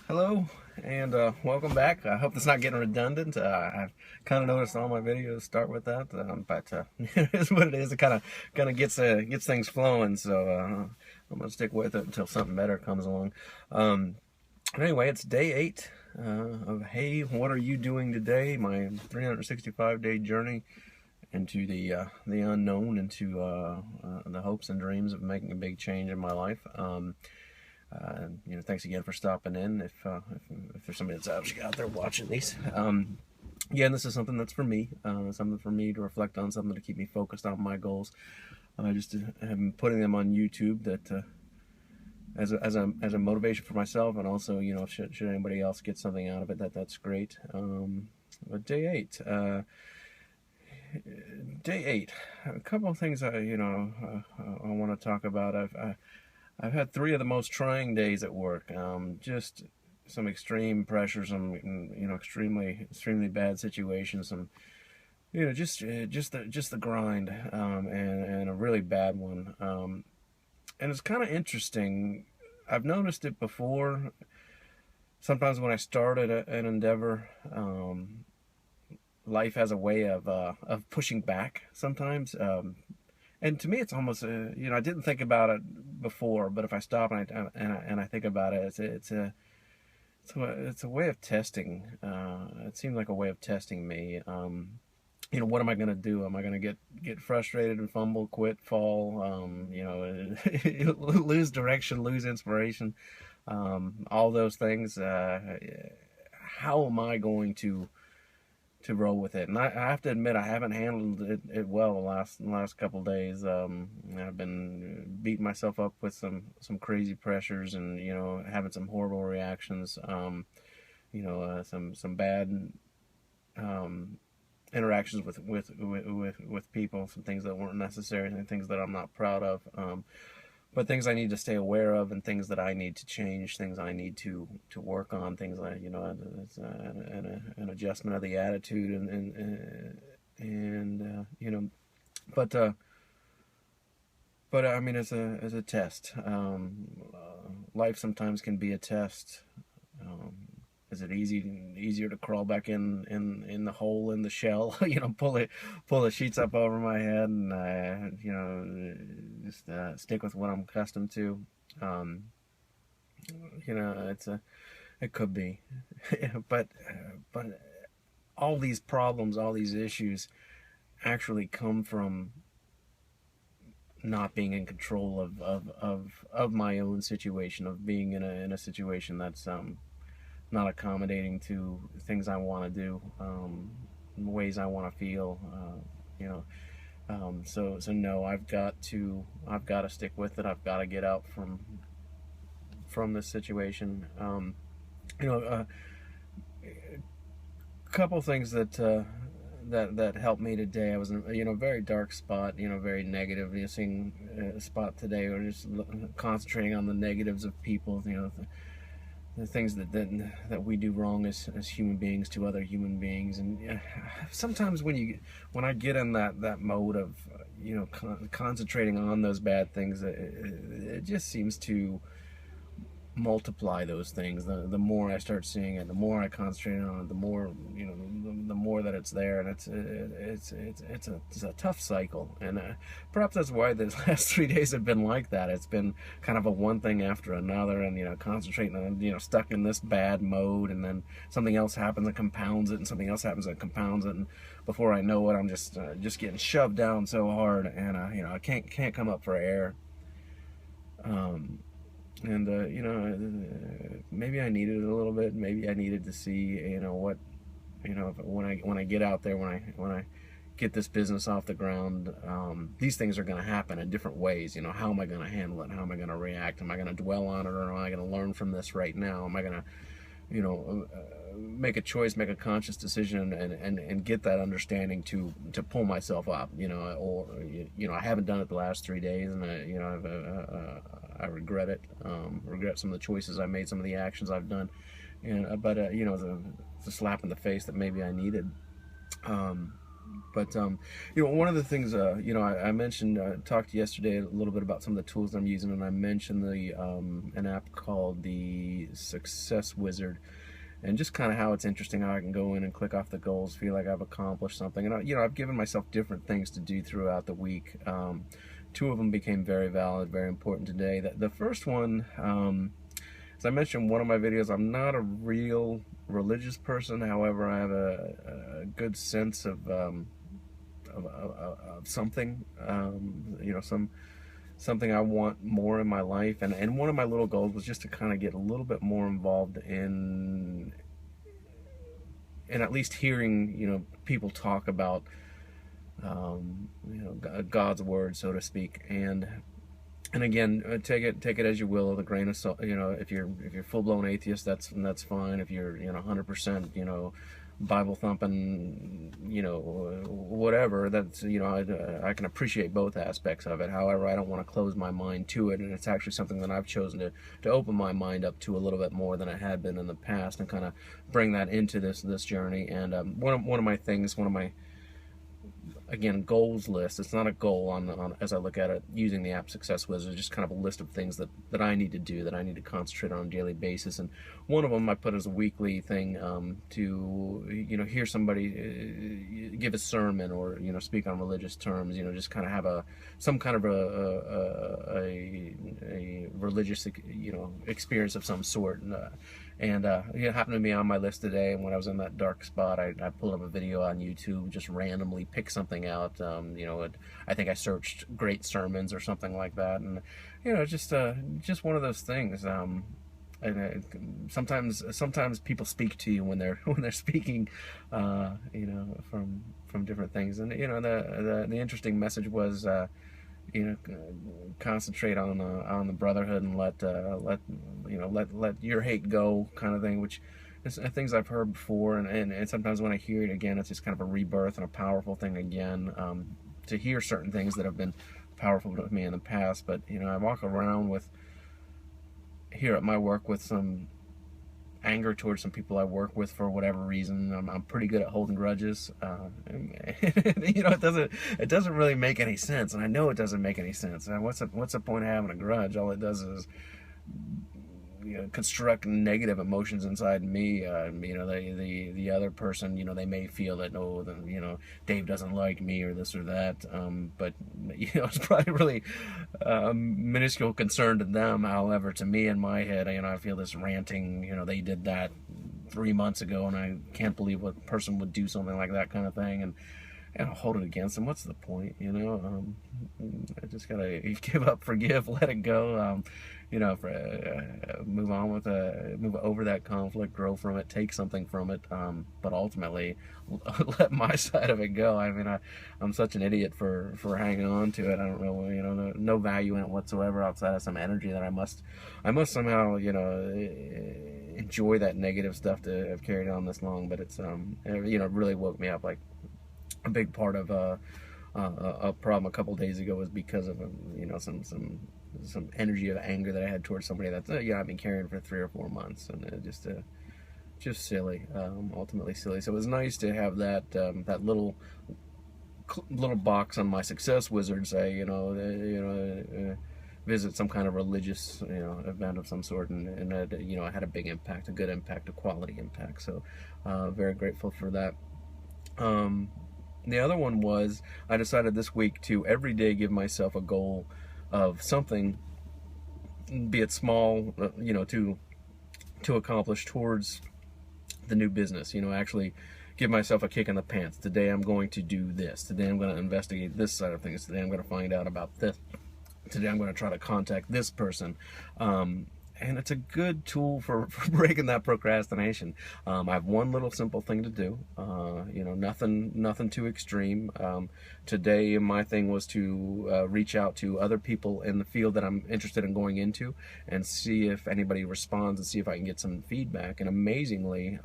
Hello and welcome back. I hope it's not getting redundant. I've kind of noticed all my videos start with that, but it is what it is. It kind of gets things flowing. So I'm gonna stick with it until something better comes along. Um, anyway, it's day 8 of Hey, what are you doing today? My 365-day journey into the unknown, into the hopes and dreams of making a big change in my life. Thanks again for stopping in. If there's somebody that's actually out there watching these, again, this is something that's for me, something for me to reflect on, something to keep me focused on my goals. I just have been putting them on YouTube that as a motivation for myself, and also should anybody else get something out of it, that's great. But day eight, a couple of things I want to talk about. I've had 3 of the most trying days at work. Just some extreme pressure, some extremely bad situations, some just the grind, and a really bad one. And it's kind of interesting. I've noticed it before. Sometimes when I start an endeavor, life has a way of pushing back. Sometimes. And to me, it's almost I didn't think about it before, but if I stop and I think about it, it's a way of testing. It seems like a way of testing me. What am I going to do? Am I going to get frustrated and fumble, quit, fall? Lose direction, lose inspiration, all those things. How am I going to roll with it? And I have to admit, I haven't handled it well the last couple of days. I've been beating myself up with some crazy pressures, and having some horrible reactions. Some bad interactions with people, some things that weren't necessary, and things that I'm not proud of. But things I need to stay aware of, and things that I need to change, things I need to work on, things like it's an adjustment of the attitude, but I mean, as a test. Life sometimes can be a test. Um, is it easier to crawl back in the hole in the shell? Pull the sheets up over my head, and just stick with what I'm accustomed to. Um, it could be, but all these problems, all these issues, actually come from not being in control of my own situation, of being in a situation that's not accommodating to things I want to do, ways I want to feel. You know, so no, I've got to stick with it. I've got to get out from this situation. You know, a couple things that helped me today. I was in a very dark spot, very negative. Seeing a spot today, or just concentrating on the negatives of people. The things that we do wrong as human beings to other human beings. And sometimes when I get in that mode of concentrating on those bad things, it just seems to multiply those things. The more I start seeing it, the more I concentrate on it, the more the more that it's there, and it's a tough cycle. And perhaps that's why the last 3 days have been like that. It's been kind of a one thing after another, and concentrating on stuck in this bad mode, and then something else happens and compounds it, and something else happens and compounds it, and before I know it, I'm just getting shoved down so hard, and I can't come up for air. And maybe I needed it a little bit. Maybe I needed to see what when I get out there, when I get this business off the ground, these things are going to happen in different ways. How am I going to handle it? How am I going to react? Am I going to dwell on it, or am I going to learn from this right now? Am I going to make a choice, make a conscious decision, and get that understanding to pull myself up, or I haven't done it the last 3 days, and I regret it, regret some of the choices I made, some of the actions I've done, and it's a slap in the face that maybe I needed. But one of the things, I mentioned, talked yesterday a little bit about some of the tools I'm using, and I mentioned the an app called the Success Wizard, and just kind of how it's interesting how I can go in and click off the goals, feel like I've accomplished something, and I've given myself different things to do throughout the week. Two of them became very valid, very important today. The first one, as I mentioned in one of my videos, I'm not a real religious person. However, I have a good sense of something, something I want more in my life, and one of my little goals was just to kind of get a little bit more involved in at least hearing people talk about God's word, so to speak, and again, take it as you will, with a grain of salt. If you're full blown atheist, that's fine. If you're 100% Bible thumping, whatever, that's I can appreciate both aspects of it. However, I don't want to close my mind to it, and it's actually something that I've chosen to open my mind up to a little bit more than I had been in the past, and kind of bring that into this journey. And one of my things, one of my, again, goals list. It's not a goal on as I look at it using the app Success Wizard, just kind of a list of things that I need to do, that I need to concentrate on a daily basis. And one of them I put as a weekly thing, to hear somebody give a sermon, or speak on religious terms. Just kind of have some kind of a religious experience of some sort. And it happened to be on my list today, and when I was in that dark spot, I pulled up a video on YouTube, just randomly picked something out. I think I searched great sermons or something like that, and just one of those things. And sometimes people speak to you when they're speaking, from different things. And the interesting message was, concentrate on the brotherhood, and let your hate go, kind of thing, which is things I've heard before, and sometimes when I hear it again, it's just kind of a rebirth and a powerful thing again, to hear certain things that have been powerful to me in the past. But I walk around here at my work with some anger towards some people I work with for whatever reason. I'm pretty good at holding grudges. It doesn't really make any sense, and I know it doesn't make any sense. What's the point of having a grudge? All it does is construct negative emotions inside me. The other person, they may feel that, Dave doesn't like me, or this or that, but it's probably really minuscule concern to them. However, to me, in my head, I feel this ranting, they did that 3 months ago, and I can't believe a person would do something like that, kind of thing, and I'll hold it against them. What's the point? I just gotta give up, forgive, let it go. Move on with move over that conflict, grow from it, take something from it. But ultimately, let my side of it go. I'm such an idiot for hanging on to it. I don't know, no value in it whatsoever, outside of some energy that I must somehow, enjoy that negative stuff to have carried on this long. But it's it really woke me up. Like, a big part of a problem a couple days ago was because of some energy of anger that I had towards somebody that I've been carrying for 3 or 4 months, and just silly, ultimately silly. So it was nice to have that little box on my Success Wizard say, visit some kind of religious event of some sort, and it had a big impact, a good impact, a quality impact. So very grateful for that. The other one was, I decided this week to every day give myself a goal of something, be it small, to accomplish towards the new business. Actually give myself a kick in the pants. Today I'm going to do this. Today I'm going to investigate this side of things. Today I'm going to find out about this. Today I'm going to try to contact this person. And it's a good tool for breaking that procrastination. I have one little simple thing to do. Nothing too extreme. Today, my thing was to reach out to other people in the field that I'm interested in going into, and see if anybody responds, and see if I can get some feedback. And amazingly,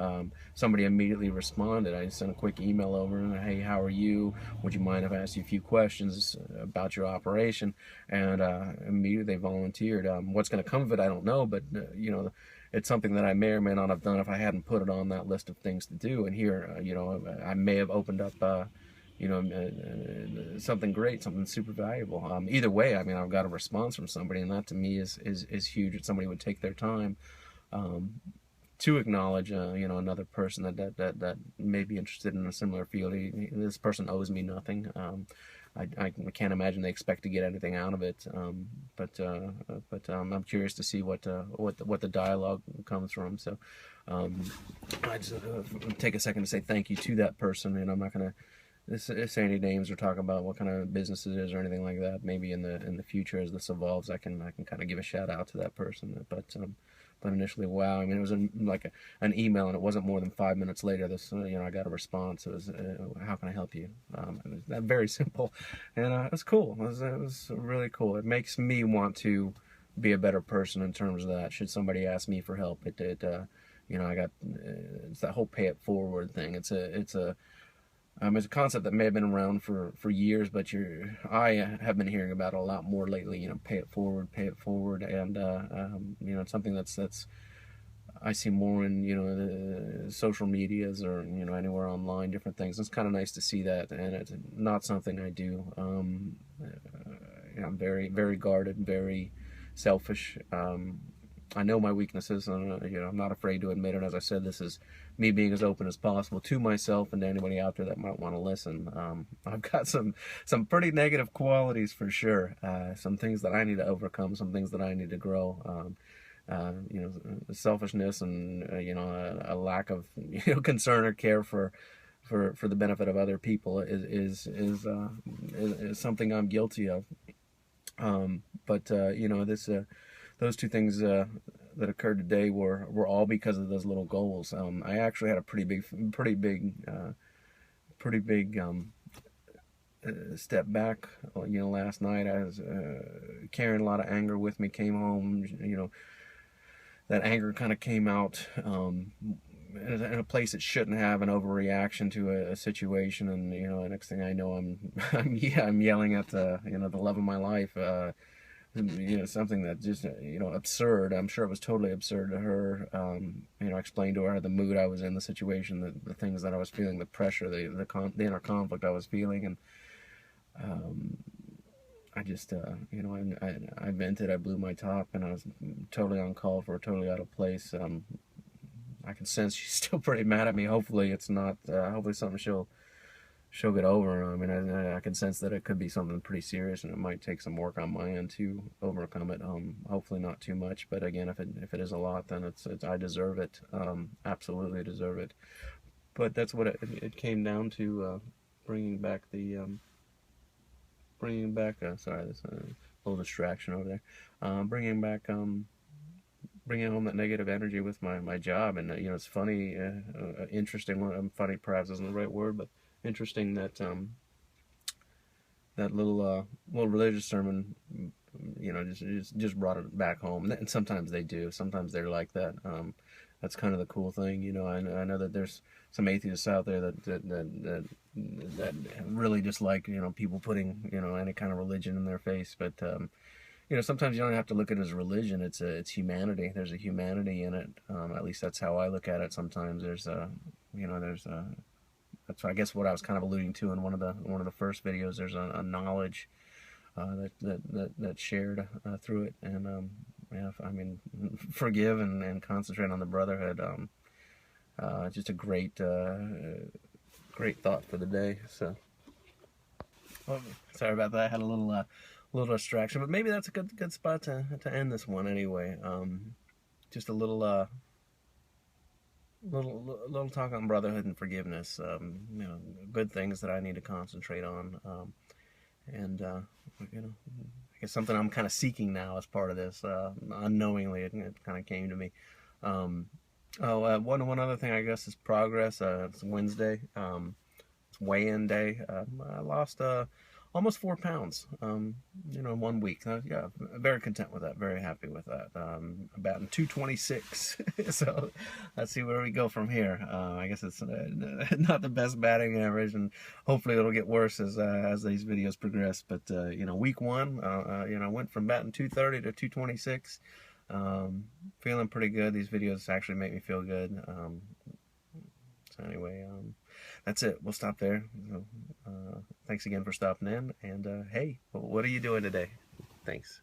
somebody immediately responded. I sent a quick email over, and, hey, how are you? Would you mind if I asked you a few questions about your operation? And immediately they volunteered. What's going to come of it, I don't know. But it's something that I may or may not have done if I hadn't put it on that list of things to do. And here, I may have opened up you know, something great, something super valuable. Either way, I mean, I've got a response from somebody, and that to me is huge. That somebody would take their time to acknowledge, you know, another person that may be interested in a similar field. This person owes me nothing. I can't imagine they expect to get anything out of it. But I'm curious to see what the dialogue comes from. So I just take a second to say thank you to that person, and I'm not gonna say any names or talk about what kind of business it is or anything like that. Maybe in the future, as this evolves, I can kind of give a shout out to that person. But initially, wow! I mean, it was like an email, and it wasn't more than 5 minutes later. This, you know, I got a response. It was, how can I help you? It was that very simple, and it was cool. It was really cool. It makes me want to be a better person in terms of that. Should somebody ask me for help, you know, I got it's that whole pay it forward thing. It's a concept that may have been around for years, but I have been hearing about it a lot more lately. You know, pay it forward, and you know, it's something that's I see more in, you know, the social medias or, you know, anywhere online, different things. It's kind of nice to see that, and it's not something I do. You know, I'm very guarded, very selfish. I know my weaknesses, and you know, I'm not afraid to admit it. As I said, this is me being as open as possible to myself and to anybody out there that might want to listen. I've got some pretty negative qualities for sure. Some things that I need to overcome, some things that I need to grow. You know, selfishness and you know, a lack of, you know, concern or care for the benefit of other people is something I'm guilty of. But you know, those two things that occurred today were all because of those little goals. I actually had a pretty big step back. You know, last night I was carrying a lot of anger with me. Came home, you know, that anger kind of came out in a place it shouldn't have, an overreaction to a situation, and you know, the next thing I know, I'm yelling at you know, the love of my life. You know, something that just, you know, absurd. I'm sure it was totally absurd to her. You know, I explained to her the mood I was in, the situation, the things that I was feeling, the pressure, the inner conflict I was feeling, and I just, you know, I vented, I blew my top, and I was totally uncalled for, totally out of place. I can sense she's still pretty mad at me. Hopefully it's not, hopefully something she'll get over. I mean, I can sense that it could be something pretty serious, and it might take some work on my end to overcome it. Hopefully not too much, but again, if it is a lot, then it's I deserve it. Absolutely deserve it. But that's what it came down to, bringing back sorry, there's a little distraction over there. Bringing home that negative energy with my job, and you know, it's funny, interesting. Funny perhaps isn't the right word, but interesting that that little religious sermon, you know, just brought it back home. And sometimes they do. Sometimes they're like that. That's kind of the cool thing, you know. I know that there's some atheists out there that really dislike, you know, people putting, you know, any kind of religion in their face. But you know, sometimes you don't have to look at it as religion. It's humanity. There's a humanity in it. At least that's how I look at it. Sometimes there's you know, that's, I guess, what I was kind of alluding to in one of the first videos. There's a knowledge that's shared through it, and yeah, I mean, forgive and concentrate on the brotherhood. Just a great thought for the day. So, sorry about that. I had a little distraction, but maybe that's a good spot to end this one anyway. Just a little talk on brotherhood and forgiveness. You know, good things that I need to concentrate on, and you know, I guess something I'm kind of seeking now as part of this. Unknowingly, it kind of came to me. One other thing, I guess, is progress. It's Wednesday. It's weigh-in day. I lost almost 4 pounds, you know, in 1 week. Yeah, very content with that, very happy with that. About in 226, so let's see where we go from here. I guess it's not the best batting average, and hopefully it'll get worse as these videos progress. But you know, week one, you know, I went from batting 230 to 226. Feeling pretty good. These videos actually make me feel good. Anyway, that's it. We'll stop there. So, thanks again for stopping in. And hey, what are you doing today? Thanks.